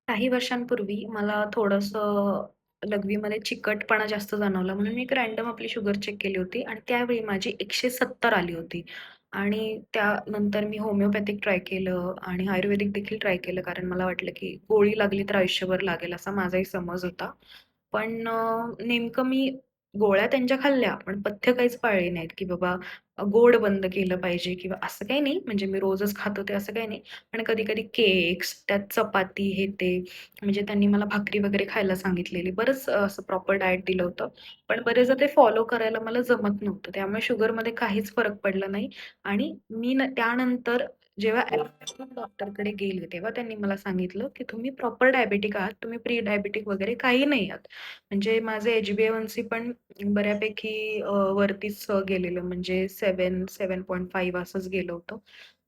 काही वर्षांपूर्वी मला थोडंसं लघवीमध्ये चिकटपणा जास्त जाणवला म्हणून मी एक रँडम आपली शुगर चेक केली होती आणि त्यावेळी माझी 170 आली होती. आणि त्यानंतर मी होमिओपॅथिक ट्राय केलं आणि आयुर्वेदिक देखील ट्राय केलं. कारण मला वाटलं की गोळी लागली तर आयुष्यभर लागेल असा माझाही समज होता. पण नेमकं मी गोळ्या त्यांच्या खाल्ल्या, पण पथ्य काहीच पाळली नाहीत, की बाबा गोड बंद केलं पाहिजे किंवा असं काही नाही. म्हणजे मी रोजच खात होते असं काही नाही. पण कधी-कधी केक्स, त्यात चपाती हे ते म्हणजे त्यांनी मला भाकरी वगैरे खायला सांगितलेली. बरंच असं प्रॉपर डाएट दिलं होतं. पण बरेचदा ते फॉलो करायला मला जमत नव्हतं. त्यामुळे शुगरमध्ये काहीच फरक पडला नाही आणि मी त्यानंतर जेव्हा ॲलोपॅथिक डॉक्टरकडे गेले, तेव्हा त्यांनी मला सांगितलं, की "तुम्ही प्रॉपर डायबेटिक आहात. तुम्ही प्री डायबेटिक वगैरे काही नाही आहात." म्हणजे माझं HbA1c पण बऱ्यापैकी वरतीच गेलेलं म्हणजे 7.5 असंच गेलं होतं.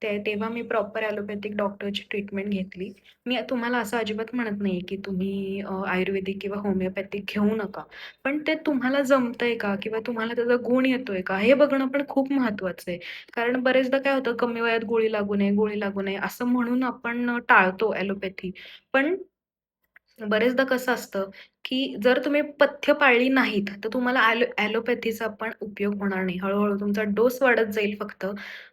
तेव्हा मी प्रॉपर ॲलोपॅथिक डॉक्टरची ट्रीटमेंट घेतली. मी तुम्हाला असं अजिबात म्हणत नाहीये, की तुम्ही आयुर्वेदिक किंवा होमिओपॅथिक घेऊ नका. पण ते तुम्हाला जमतंय का? किंवा तुम्हाला त्याचा गुण येतोय का? हे बघणं पण खूप महत्वाचं आहे. कारण बरेचदा काय होतं, कमी वयात गोळी लागू नये, गोळी लागू नये असं म्हणून आपण टाळतो ॲलोपॅथी. पण बरेचदा कसं असतं, की जर तुम्ही पथ्य पाळली नाहीत, तर तुम्हाला ॲलोपॅथीचा पण उपयोग होणार नाही. हळू-हळू तुमचा डोस वाढत जाईल फक्त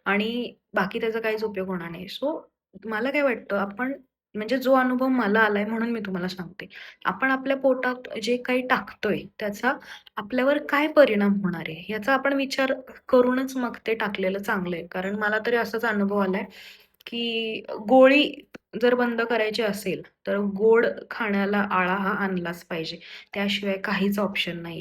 आणि बाकी त्याचा काहीच उपयोग होणार नाही. सो मला काय वाटतं, आपण म्हणजे जो अनुभव मला आलाय म्हणून मी तुम्हाला सांगते. आपण आपल्या पोटात जे काही टाकतोय, त्याचा आपल्यावर काय परिणाम होणार आहे, याचा आपण विचार करूनच मग ते टाकलेलं चांगलं आहे. कारण मला तरी असाच अनुभव आलाय, की गोळी जर बंद करायची असेल, तर गोड खाण्याला आळा हा आणलाच पाहिजे. त्याशिवाय काहीच ऑप्शन नाही.